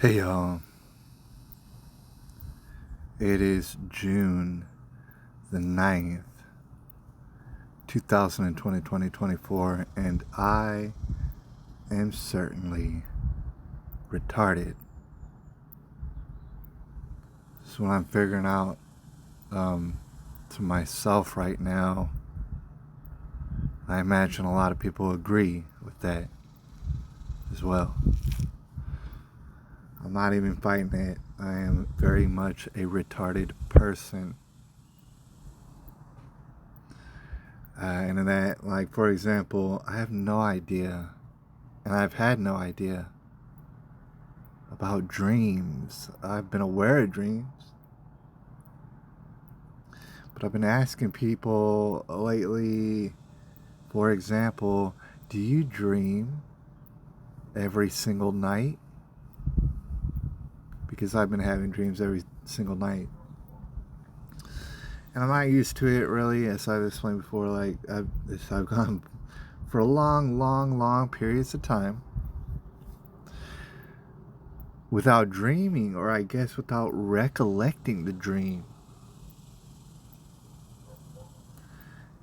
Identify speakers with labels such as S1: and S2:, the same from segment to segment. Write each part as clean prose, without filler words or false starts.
S1: Hey y'all, it is June the 9th, 2020, 2024, and I am certainly retarded. That's what I'm figuring out to myself right now. I imagine a lot of people agree with that as well. I'm not even fighting it. I am very much a retarded person. And that, like, for example, I have no idea, and I've had no idea about dreams. I've been aware of dreams, but I've been asking people lately, for example, do you dream every single night? Because I've been having dreams every single night. And I'm not used to it really, as I've explained before. Like, I've gone for long periods of time without dreaming, or I guess without recollecting the dream.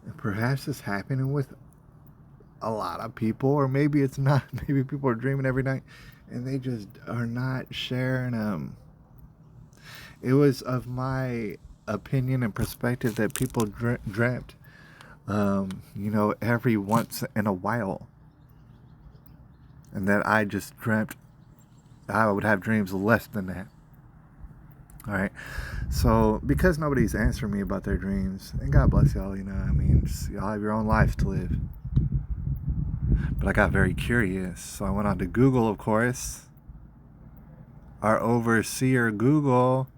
S1: And perhaps it's happening with a lot of people, or maybe it's not. Maybe people are dreaming every night and they just are not sharing them. It was of my opinion and perspective that people dreamt, every once in a while, and that I just dreamt I would have dreams less than that. All right. So, because nobody's answering me about their dreams, and God bless y'all, just, y'all have your own lives to live. But I got very curious, so I went on to Google, of course, our overseer Google,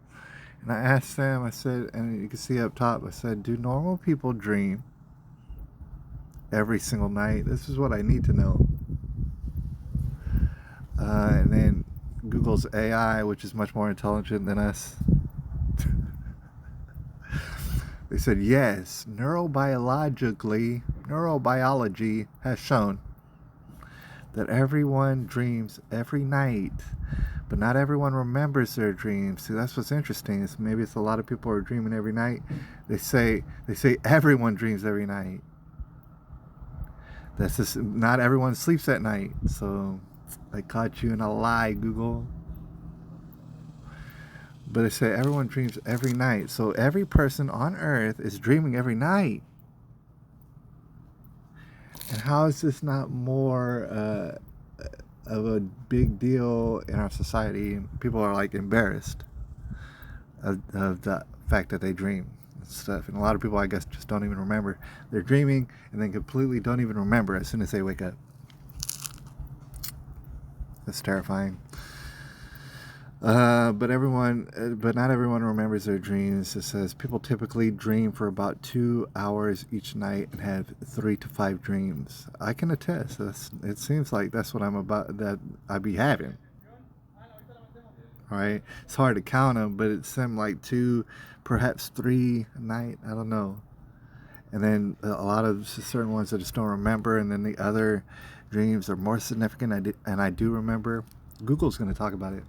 S1: and I asked them, I said, and you can see up top, I said, do normal people dream every single night? This is what I need to know. And then Google's AI, which is much more intelligent than us, they said, yes, neurobiology has shown that everyone dreams every night, but not everyone remembers their dreams. See, that's what's interesting. Is maybe it's a lot of people are dreaming every night. They say everyone dreams every night. That's just not everyone sleeps at night. So I caught you in a lie, Google. But they say everyone dreams every night. So every person on Earth is dreaming every night. And how is this not more of a big deal in our society? People are like embarrassed of the fact that they dream and stuff. And a lot of people, I guess, just don't even remember. They're dreaming and then completely don't even remember as soon as they wake up. That's terrifying. But not everyone remembers their dreams. It says people typically dream for about 2 hours each night and have 3 to 5 dreams. I can attest. It seems like that's what I be having. All right, it's hard to count them, but it seemed like 2, perhaps 3 a night. I don't know. And then a lot of certain ones I just don't remember, and then the other dreams are more significant. I do remember. Google's going to talk about it.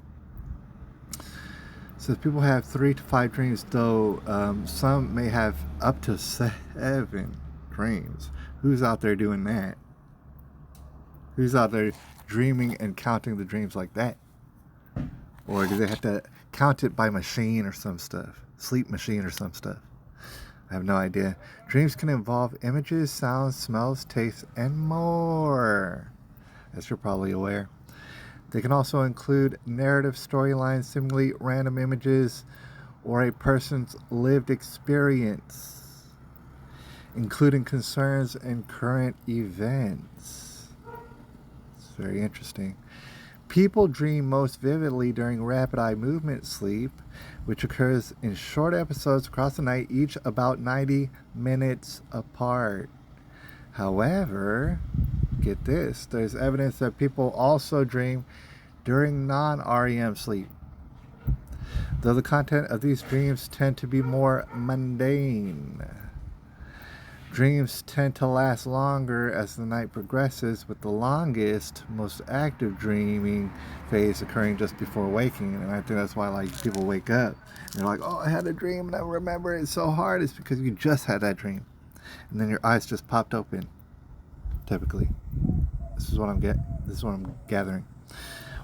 S1: So people have 3 to 5 dreams, though some may have up to 7 dreams. Who's out there doing that? Who's out there dreaming and counting the dreams like that? Or do they have to count it by machine or some stuff? Sleep machine or some stuff? I have no idea. Dreams can involve images, sounds, smells, tastes, and more, as you're probably aware. They can also include narrative storylines, seemingly random images, or a person's lived experience, including concerns and current events. It's very interesting. People dream most vividly during rapid eye movement sleep, which occurs in short episodes across the night, each about 90 minutes apart. However, get this, there's evidence that people also dream during non-REM sleep, though the content of these dreams tend to be more mundane. Dreams tend to last longer as the night progresses, with the longest, most active dreaming phase occurring just before waking. And I think that's why like people wake up and they're like, "Oh, I had a dream and I remember it so hard." It's because you just had that dream, and then your eyes just popped open. Typically, this is what I'm gathering.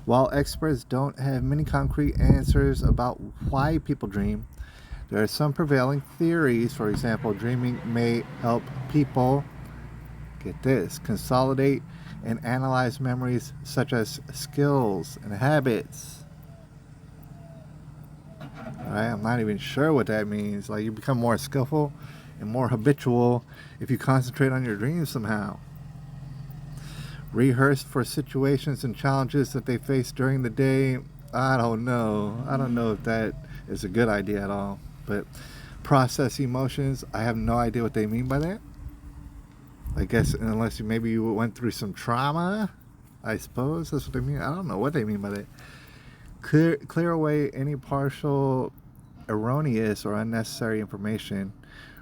S1: While experts don't have many concrete answers about why people dream, there are some prevailing theories. For example, dreaming may help people, get this, consolidate and analyze memories such as skills and habits. Alright, I'm not even sure what that means. Like, you become more skillful and more habitual if you concentrate on your dreams somehow. Rehearse for situations and challenges that they face during the day. I don't know if that is a good idea at all. But process emotions, I have no idea what they mean by that. I guess unless maybe you went through some trauma, I suppose that's what they mean. I don't know what they mean by that. Clear away any partial, erroneous, or unnecessary information.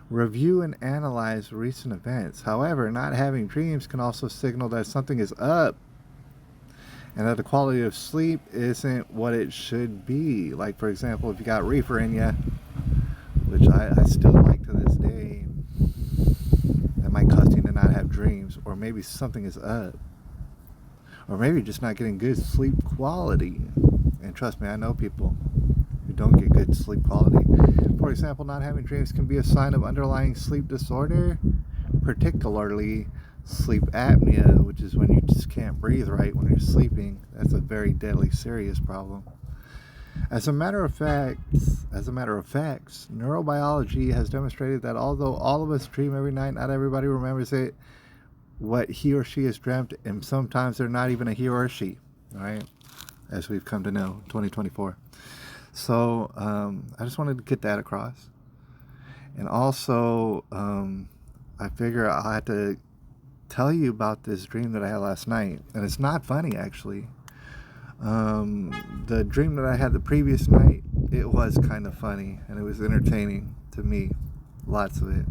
S1: Review and analyze recent events. However, not having dreams can also signal that something is up and that the quality of sleep isn't what it should be. Like, for example, if you got reefer in you, which I still like to this day, that might cause you to not have dreams, or maybe something is up, or maybe you're just not getting good sleep quality. And trust me, I know people who don't get good sleep quality. For example, not having dreams can be a sign of underlying sleep disorder, particularly sleep apnea, which is when you just can't breathe right when you're sleeping. That's a very deadly, serious problem. As a matter of facts, neurobiology has demonstrated that although all of us dream every night, not everybody remembers it, what he or she has dreamt, and sometimes they're not even a he or a she, all right? As we've come to know, 2024. So I just wanted to get that across. And also, I figure I'll have to tell you about this dream that I had last night. And it's not funny, actually. The dream that I had the previous night, it was kind of funny. And it was entertaining to me. Lots of it.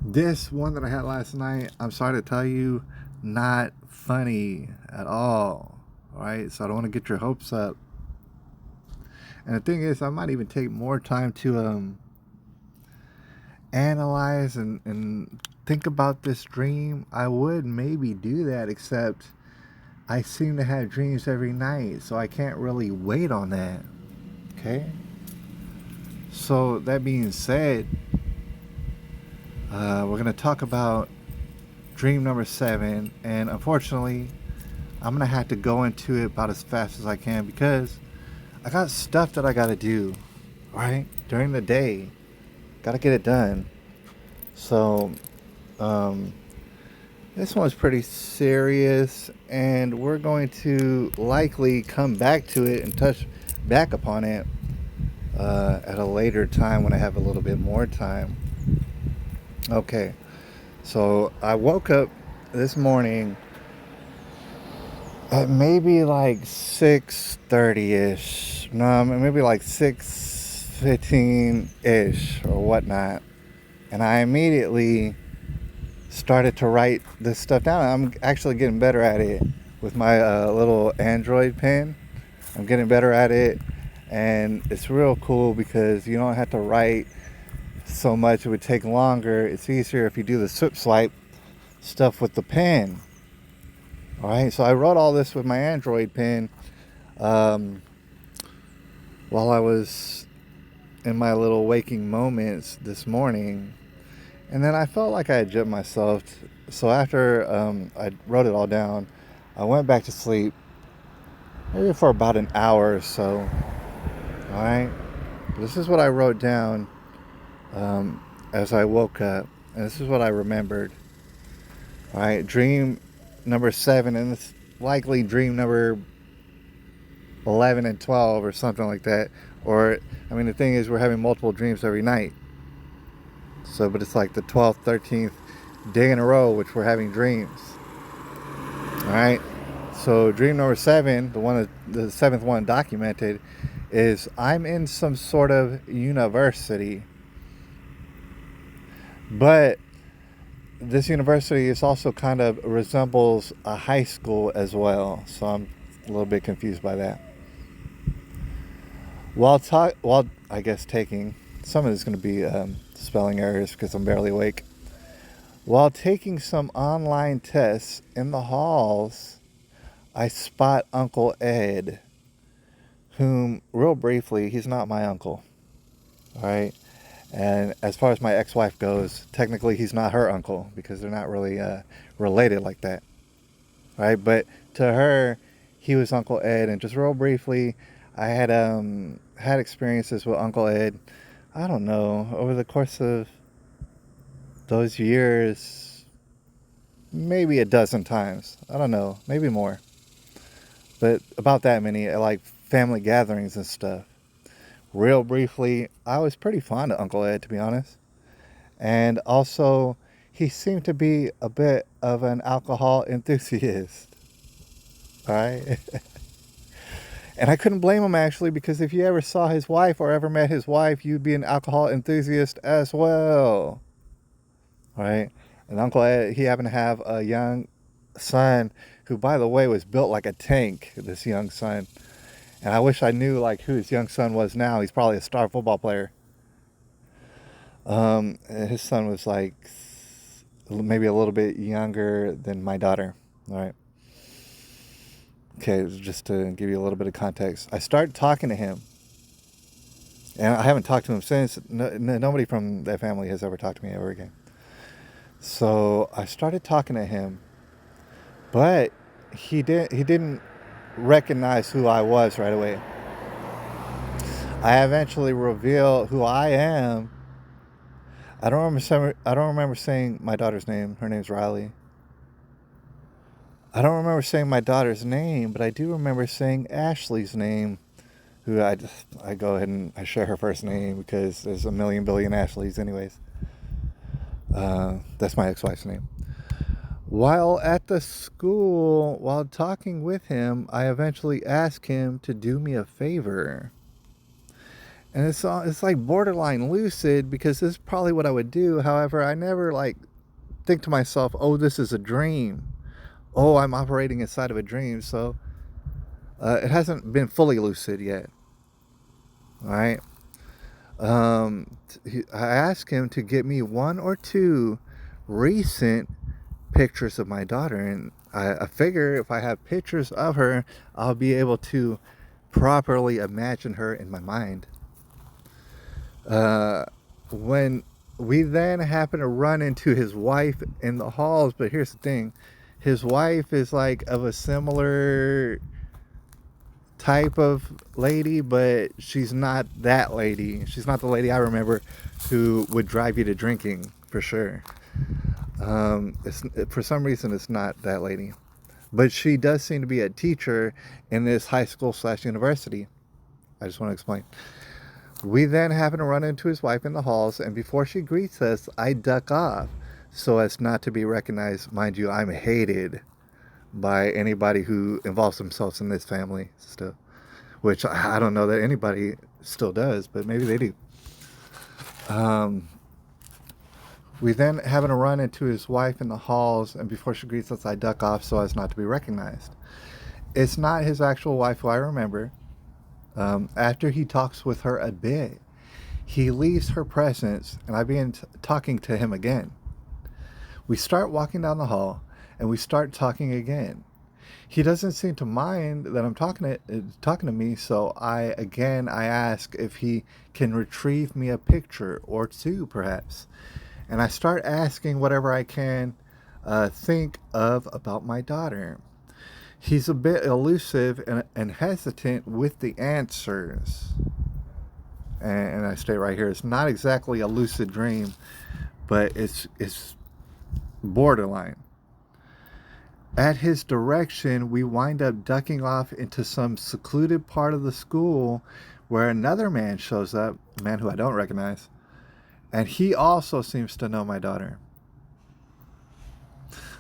S1: This one that I had last night, I'm sorry to tell you, not funny at all. Alright, so I don't want to get your hopes up. And the thing is, I might even take more time to analyze and think about this dream. I would maybe do that, except I seem to have dreams every night, so I can't really wait on that. Okay? So that being said, we're going to talk about dream number 7, and unfortunately, I'm going to have to go into it about as fast as I can because I got stuff that I got to do, right? During the day. Got to get it done. So, this one's pretty serious, and we're going to likely come back to it and touch back upon it at a later time when I have a little bit more time. Okay, so I woke up this morning at maybe like 6:30ish. No, maybe like 6:15ish or whatnot. And I immediately started to write this stuff down. I'm actually getting better at it with my little Android pen. I'm getting better at it, and it's real cool because you don't have to write so much. It would take longer. It's easier if you do the swipe stuff with the pen. Alright, so I wrote all this with my Android pen while I was in my little waking moments this morning. And then I felt like I had jumped myself. So after I wrote it all down, I went back to sleep maybe for about an hour or so. Alright, this is what I wrote down as I woke up. And this is what I remembered. Alright, dream number 7, and it's likely dream number 11 and 12 or something like that. Or, I mean, the thing is, we're having multiple dreams every night. So, but it's like the 12th, 13th day in a row which we're having dreams. Alright, so dream number 7, the 7th one documented, is I'm in some sort of university. But this university is also kind of resembles a high school as well, so I'm a little bit confused by that. While I guess taking some of this is going to be spelling errors because I'm barely awake. While taking some online tests in the halls, I spot Uncle Ed, whom, real briefly, he's not my uncle. All right. And as far as my ex-wife goes, technically he's not her uncle because they're not really related like that. Right. But to her, he was Uncle Ed. And just real briefly, I had experiences with Uncle Ed. I don't know, over the course of those years, maybe a dozen times. I don't know, maybe more. But about that many, at like family gatherings and stuff. Real briefly, I was pretty fond of Uncle Ed, to be honest. And also, he seemed to be a bit of an alcohol enthusiast. All right. And I couldn't blame him actually, because if you ever saw his wife or ever met his wife, you'd be an alcohol enthusiast as well. All right. And Uncle Ed, he happened to have a young son who, by the way, was built like a tank, this young son. And I wish I knew like who his young son was now. He's probably a star football player. His son was like maybe a little bit younger than my daughter. All right. Okay, just to give you a little bit of context. I started talking to him. And I haven't talked to him since. Nobody from that family has ever talked to me ever again. So I started talking to him. But he didn't recognize who I was right away. I eventually revealed who I am. I don't remember saying my daughter's name. Her name's Riley. I don't remember saying my daughter's name, but I do remember saying Ashley's name, who I go ahead and I share her first name because there's a million billion Ashleys anyways. That's my ex-wife's name. While at the school, while talking with him, I eventually asked him to do me a favor. And it's like borderline lucid because this is probably what I would do. However, I never like think to myself, oh, this is a dream. Oh, I'm operating inside of a dream. So it hasn't been fully lucid yet. All right. I asked him to get me one or two recent pictures of my daughter. And I figure if I have pictures of her, I'll be able to properly imagine her in my mind. When we then happen to run into his wife in the halls, but here's the thing. His wife is like of a similar type of lady, but she's not that lady. She's not the lady I remember who would drive you to drinking, for sure. For some reason, it's not that lady. But she does seem to be a teacher in this high school / university. I just want to explain. We then happen to run into his wife in the halls, and before she greets us, I duck off so as not to be recognized. Mind you, I'm hated by anybody who involves themselves in this family still, which I don't know that anybody still does, but maybe they do. We then happen to run into his wife in the halls, and before she greets us, I duck off so as not to be recognized. It's not his actual wife who I remember. After he talks with her a bit, he leaves her presence, and I begin talking to him again. We start walking down the hall, and we start talking again. He doesn't seem to mind that I'm talking to me, so I ask if he can retrieve me a picture or two, perhaps. And I start asking whatever I can think of about my daughter. He's a bit elusive and hesitant with the answers. And I stay right here. It's not exactly a lucid dream, but it's borderline. At his direction, we wind up ducking off into some secluded part of the school where another man shows up, a man who I don't recognize, and he also seems to know my daughter.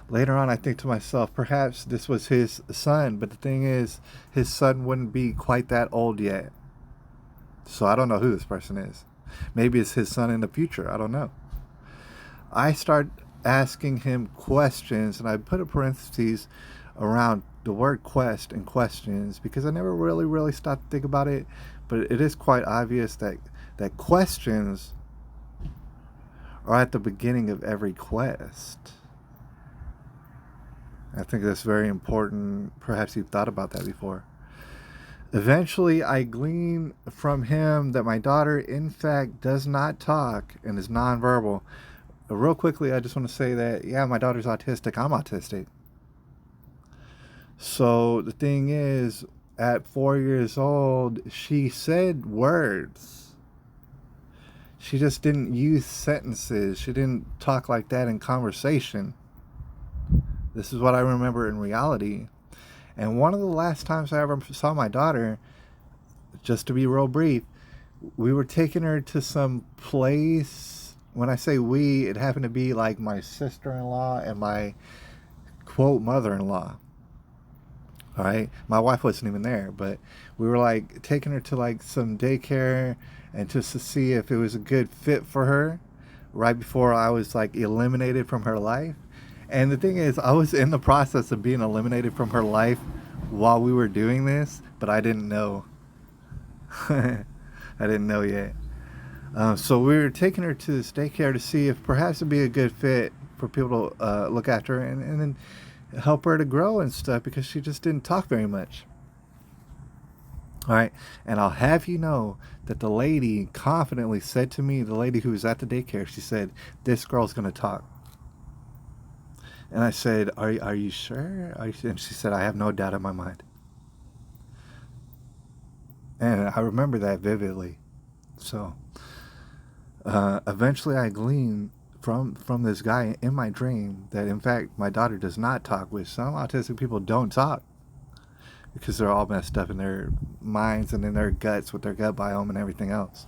S1: Later on, I think to myself, perhaps this was his son, but the thing is, his son wouldn't be quite that old yet. So I don't know who this person is. Maybe it's his son in the future. I don't know. I start asking him questions, and I put a parentheses around the word quest and questions because I never really stopped to think about it, but it is quite obvious that questions are at the beginning of every quest. I think that's very important. Perhaps you've thought about that before. Eventually, I glean from him that my daughter, in fact, does not talk and is nonverbal. Real quickly, I just want to say that, yeah, my daughter's autistic. I'm autistic. So the thing is, at 4 years old, she said words. She just didn't use sentences. She didn't talk like that in conversation. This is what I remember in reality. And one of the last times I ever saw my daughter, just to be real brief, we were taking her to some place. When I say we, it happened to be like my sister-in-law and my, quote, mother-in-law. All right, my wife wasn't even there, but we were like taking her to like some daycare and just to see if it was a good fit for her right before I was like eliminated from her life. And the thing is, I was in the process of being eliminated from her life while we were doing this, but I didn't know. I didn't know yet. So we were taking her to this daycare to see if perhaps it'd be a good fit for people to look after her and then help her to grow and stuff because she just didn't talk very much. All right. And I'll have you know that the lady confidently said to me, the lady who was at the daycare, she said, "This girl's going to talk." And I said, are you sure? And she said, "I have no doubt in my mind." And I remember that vividly. So eventually I gleaned from this guy in my dream that, in fact, my daughter does not talk, which some autistic people don't talk because they're all messed up in their minds and in their guts with their gut biome and everything else.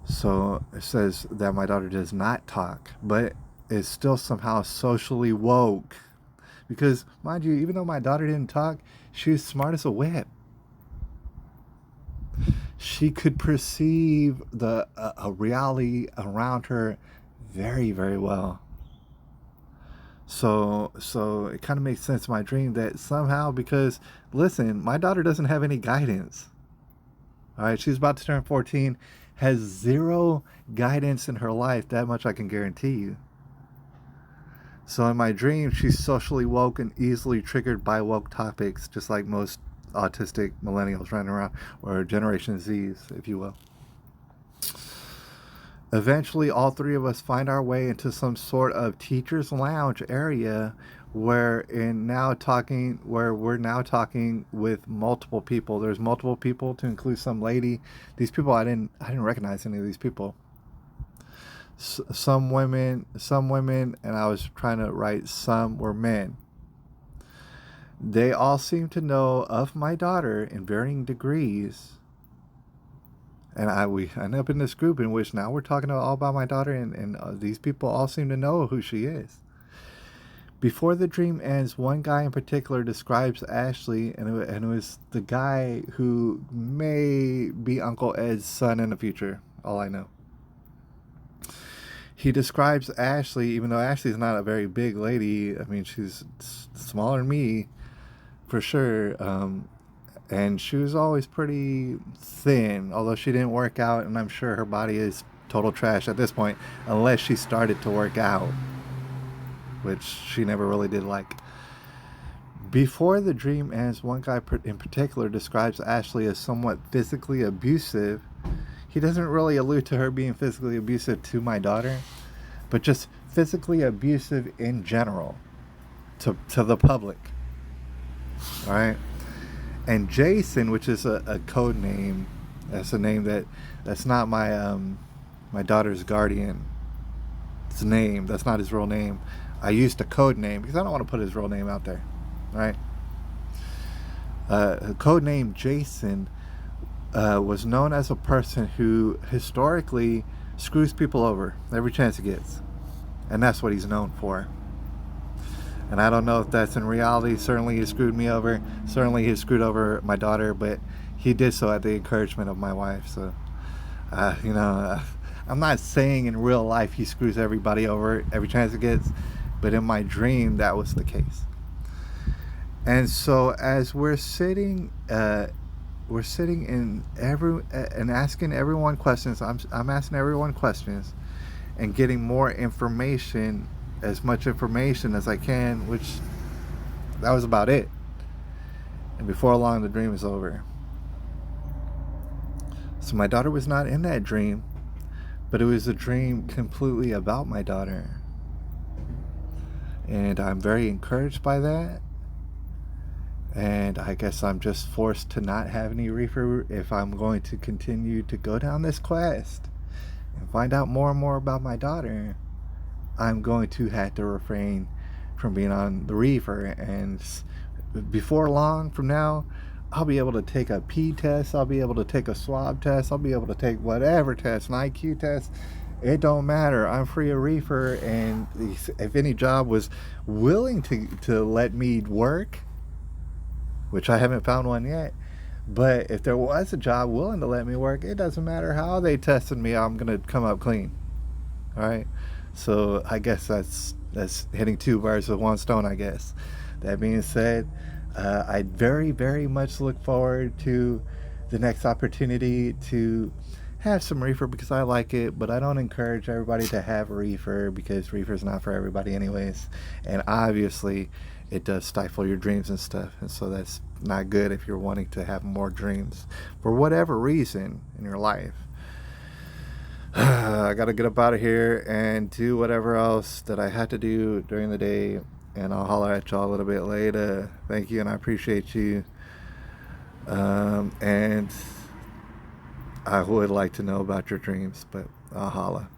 S1: So it says that my daughter does not talk, but is still somehow socially woke. Because, mind you, even though my daughter didn't talk, she was smart as a whip. She could perceive a reality around her very, very well. So it kind of makes sense in my dream that somehow, because, listen, my daughter doesn't have any guidance. All right, she's about to turn 14, has zero guidance in her life. That much I can guarantee you. So in my dream, she's socially woke and easily triggered by woke topics, just like most autistic millennials running around, or Generation Z's, if you will. Eventually, all three of us find our way into some sort of teacher's lounge area where we're now talking with multiple people. There's multiple people, to include some lady. These people, I didn't recognize any of these people. Some women, and I was trying to write some were men. They all seem to know of my daughter in varying degrees. And we end up in this group in which now we're talking all about my daughter, and these people all seem to know who she is. Before the dream ends, one guy in particular describes Ashley, and it was the guy who may be Uncle Ed's son in the future, all I know. He describes Ashley, even though Ashley's not a very big lady. I mean, she's smaller than me, for sure. And she was always pretty thin, although she didn't work out, and I'm sure her body is total trash at this point, unless she started to work out, which she never really did like. Before the dream ends, one guy in particular describes Ashley as somewhat physically abusive. He doesn't really allude to her being physically abusive to my daughter, but just physically abusive in general to the public. All right? And Jason, which is a code name, that's a name that's not my daughter's guardian's name. That's not his real name. I used a code name because I don't want to put his real name out there. Right? Code name Jason was known as a person who historically screws people over every chance he gets, and that's what he's known for. And I don't know if that's in reality. Certainly he screwed me over. Certainly he screwed over my daughter, but he did so at the encouragement of my wife. So, I I'm not saying in real life he screws everybody over every chance he gets, but in my dream that was the case. And so as we're sitting in and asking everyone questions. I'm asking everyone questions and getting more information, as much information as I can, which that was about it. And before long, the dream is over. So my daughter was not in that dream, but it was a dream completely about my daughter. And I'm very encouraged by that. And I guess I'm just forced to not have any reefer if I'm going to continue to go down this quest and find out more and more about my daughter. I'm going to have to refrain from being on the reefer, and before long from now, I'll be able to take a pee test, I'll be able to take a swab test, I'll be able to take whatever test, an IQ test. It don't matter. I'm free of reefer, and if any job was willing to let me work, which I haven't found one yet, but if there was a job willing to let me work, it doesn't matter how they tested me, I'm gonna come up clean. All right. So I guess that's hitting two birds with one stone, I guess. That being said, I very, very much look forward to the next opportunity to have some reefer because I like it, but I don't encourage everybody to have reefer because reefer is not for everybody anyways. And obviously it does stifle your dreams and stuff. And so that's not good if you're wanting to have more dreams for whatever reason in your life. I gotta get up out of here and do whatever else that I had to do during the day, and I'll holler at y'all a little bit later. Thank you, and I appreciate you. And I would like to know about your dreams, but I'll holler.